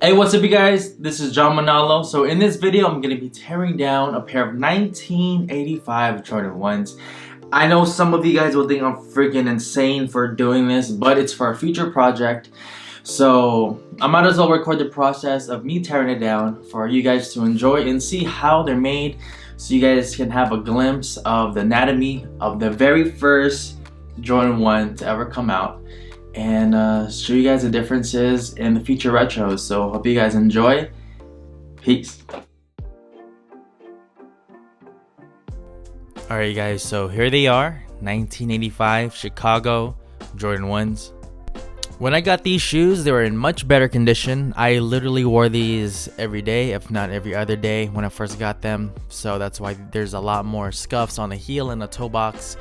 Hey, what's up you guys? This is John Manalo. So in this video, I'm going to be tearing down a pair of 1985 Jordan 1s. I know some of you guys will think I'm freaking insane for doing this, but it's for a future project. So I might as well record the process of me tearing it down for you guys to enjoy and see how they're made, so you guys can have a glimpse of the anatomy of the very first Jordan 1 to ever come out, and show you guys the differences in the future retros. So hope you guys enjoy. Peace. Alright guys, so here they are, 1985 Chicago Jordan 1s. When I got these shoes, they were in much better condition. I literally wore these every day, if not every other day when I first got them. So that's why there's a lot more scuffs on the heel and the toe box.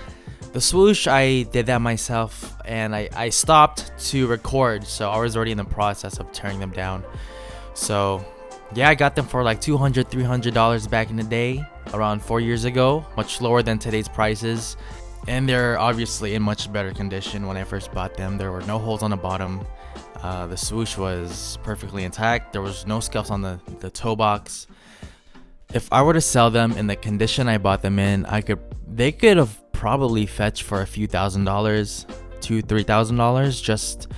The swoosh, I did that myself, and I stopped to record, so I was already in the process of tearing them down. So yeah, I got them for like $200, $300 back in the day, around 4 years ago, much lower than today's prices. And they're obviously in much better condition. When I first bought them, there were no holes on the bottom. The swoosh was perfectly intact. There was no scuffs on the toe box. If I were to sell them in the condition I bought them in, they could have probably fetched for a few $1,000, $2,000-$3,000, just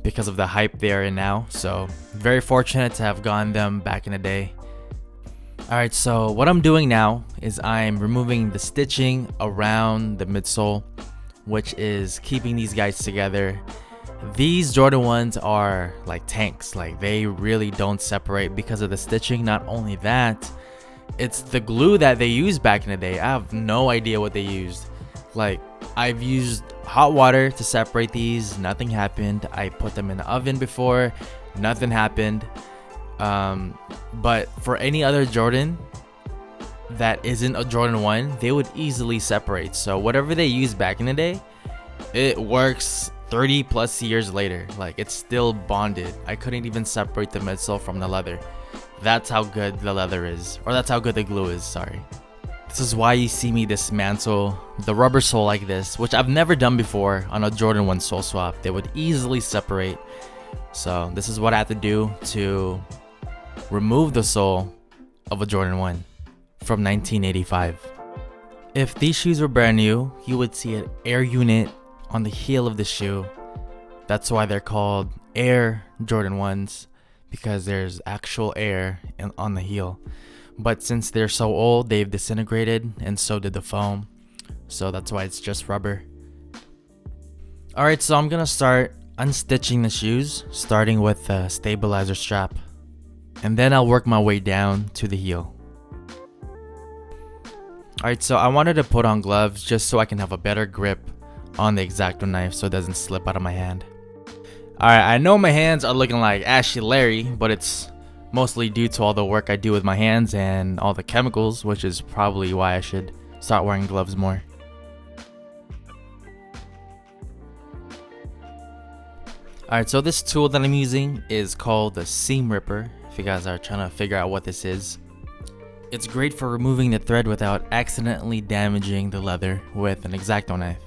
because of the hype they are in now. So very fortunate to have gotten them back in the day. Alright, so what I'm doing now is I'm removing the stitching around the midsole, which is keeping these guys together. These Jordan 1s are like tanks, like they really don't separate because of the stitching. Not only that, it's the glue that they used back in the day. I have no idea what they used. Like, I've used hot water to separate these, nothing happened. I put them in the oven before, nothing happened. But for any other Jordan that isn't a Jordan 1, they would easily separate. So whatever they used back in the day, it works 30 plus years later. Like, it's still bonded. I couldn't even separate the midsole from the leather. That's how good the leather is, or that's how good the glue is, sorry. This is why you see me dismantle the rubber sole like this, which I've never done before on a Jordan 1 sole swap. They would easily separate. So this is what I have to do to remove the sole of a Jordan 1 from 1985. If these shoes were brand new, you would see an air unit on the heel of the shoe. That's why they're called Air Jordan 1s, because there's actual air on the heel. But since they're so old, they've disintegrated, and so did the foam. So that's why it's just rubber. Alright, so I'm gonna start unstitching the shoes, starting with the stabilizer strap. And then I'll work my way down to the heel. Alright, so I wanted to put on gloves just so I can have a better grip on the X-Acto knife so it doesn't slip out of my hand. Alright, I know my hands are looking like Ashy Larry, but it's mostly due to all the work I do with my hands and all the chemicals, which is probably why I should start wearing gloves more. Alright, so this tool that I'm using is called the seam ripper, if you guys are trying to figure out what this is. It's great for removing the thread without accidentally damaging the leather with an X-Acto knife.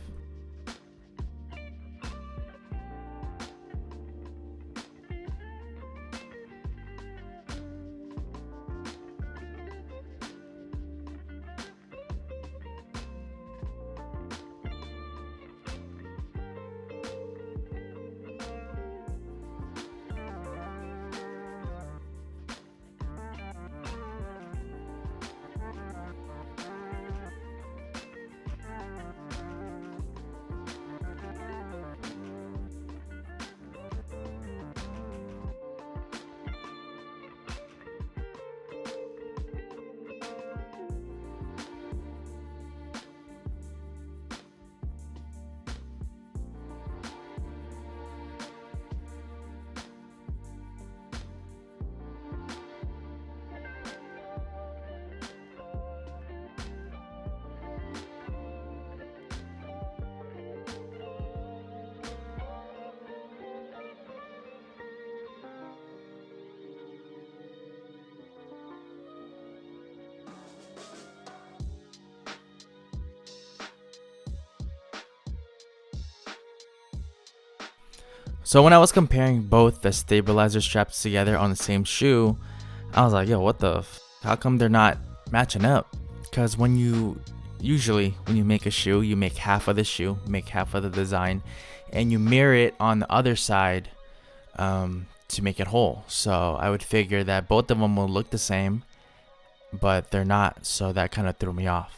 So when I was comparing both the stabilizer straps together on the same shoe, I was like, yo, what the how come they're not matching up? Because usually when you make a shoe, you make half of the shoe, make half of the design, and you mirror it on the other side to make it whole. So I would figure that both of them will look the same, but they're not, so that kind of threw me off.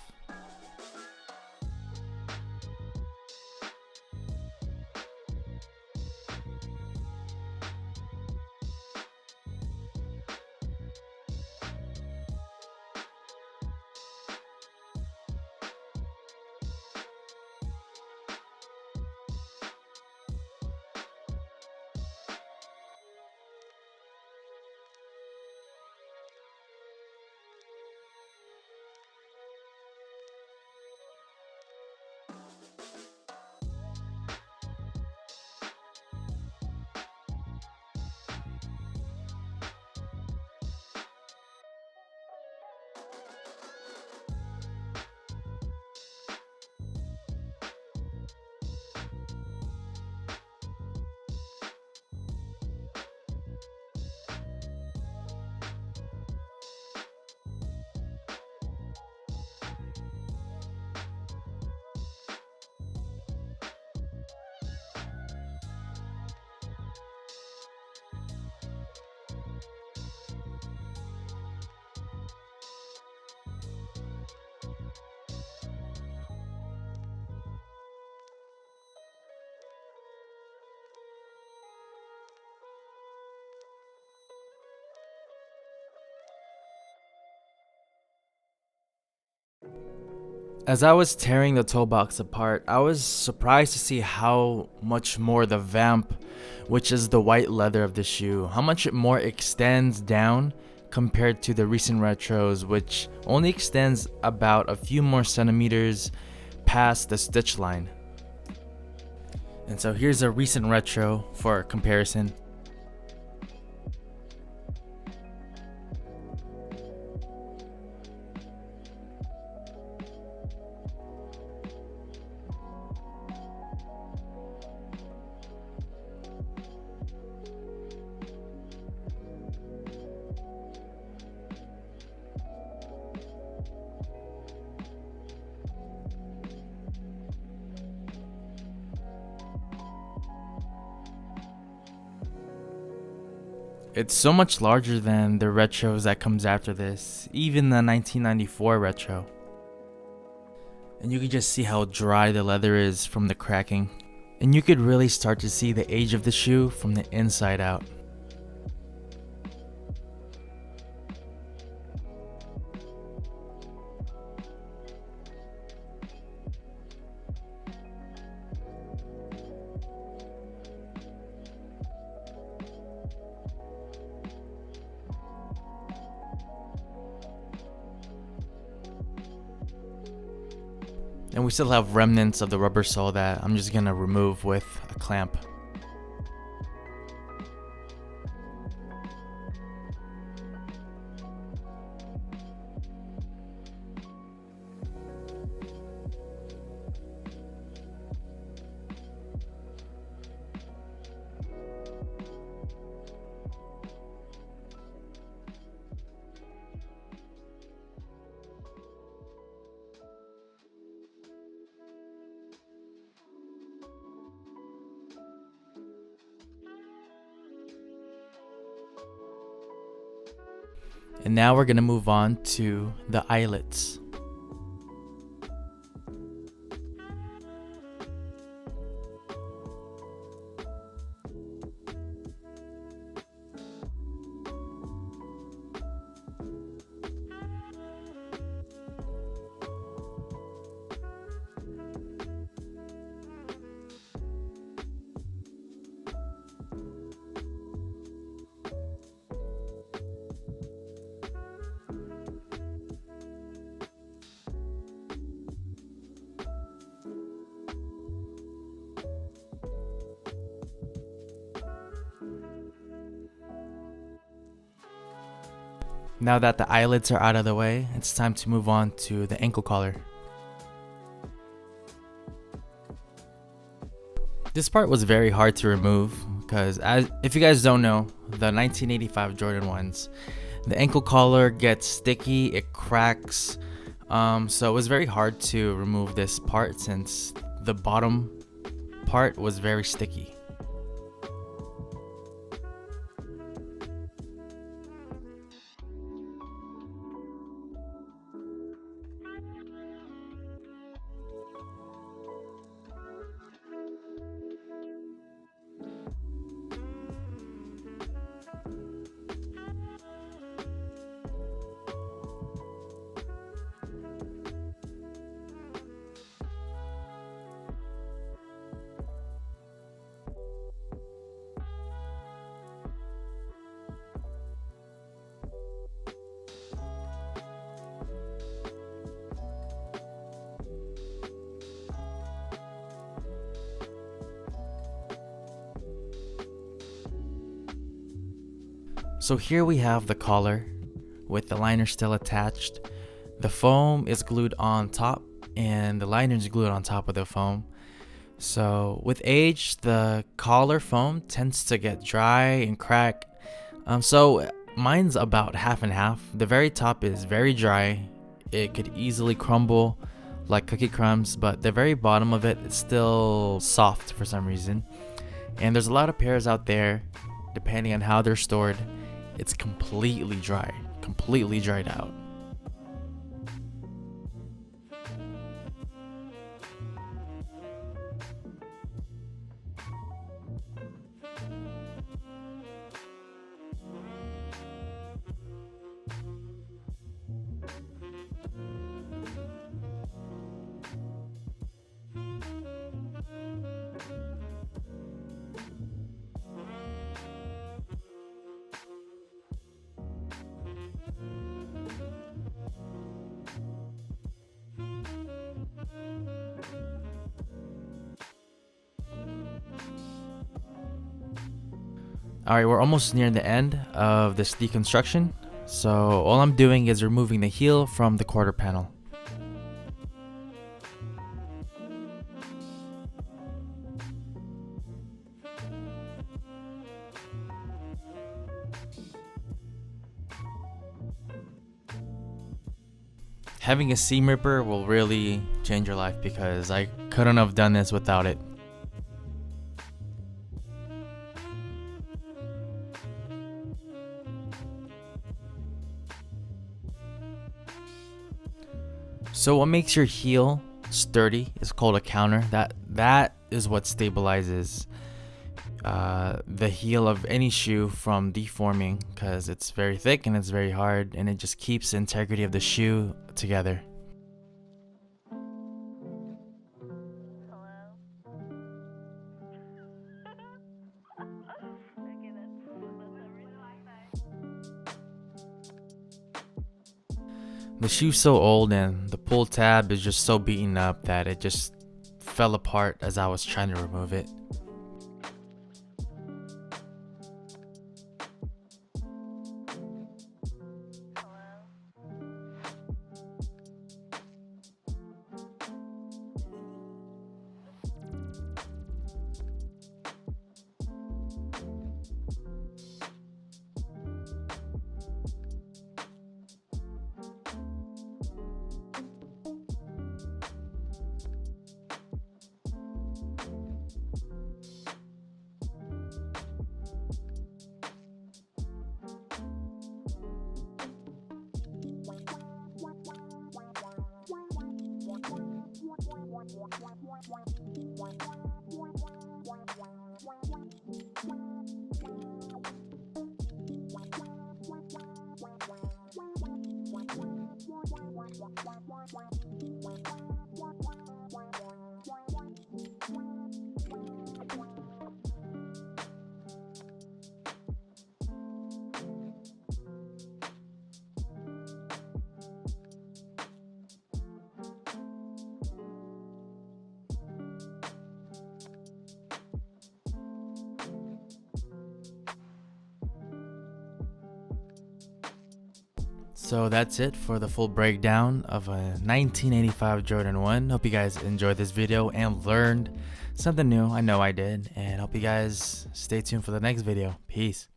As I was tearing the toe box apart, I was surprised to see how much more the vamp, which is the white leather of the shoe, how much it more extends down compared to the recent retros, which only extends about a few more centimeters past the stitch line. And so here's a recent retro for comparison. It's so much larger than the retros that comes after this, even the 1994 retro. And you can just see how dry the leather is from the cracking. And you could really start to see the age of the shoe from the inside out. And we still have remnants of the rubber sole that I'm just gonna remove with a clamp. And now we're gonna move on to the eyelets. Now that the eyelets are out of the way, it's time to move on to the ankle collar. This part was very hard to remove because if you guys don't know, the 1985 Jordan 1s, the ankle collar gets sticky, it cracks. So it was very hard to remove this part since the bottom part was very sticky. So here we have the collar with the liner still attached. The foam is glued on top and the liner is glued on top of the foam. So with age, the collar foam tends to get dry and crack. So mine's about half and half. The very top is very dry. It could easily crumble like cookie crumbs, but the very bottom of it is still soft for some reason. And there's a lot of pairs out there, depending on how they're stored, it's completely dry, completely dried out. Alright, we're almost near the end of this deconstruction. So all I'm doing is removing the heel from the quarter panel. Having a seam ripper will really change your life because I couldn't have done this without it. So what makes your heel sturdy is called a counter. That is what stabilizes the heel of any shoe from deforming, because it's very thick and it's very hard, and it just keeps the integrity of the shoe together. The shoe's so old and the pull tab is just so beaten up that it just fell apart as I was trying to remove it. So that's it for the full breakdown of a 1985 Jordan 1. Hope you guys enjoyed this video and learned something new. I know I did. And hope you guys stay tuned for the next video. Peace.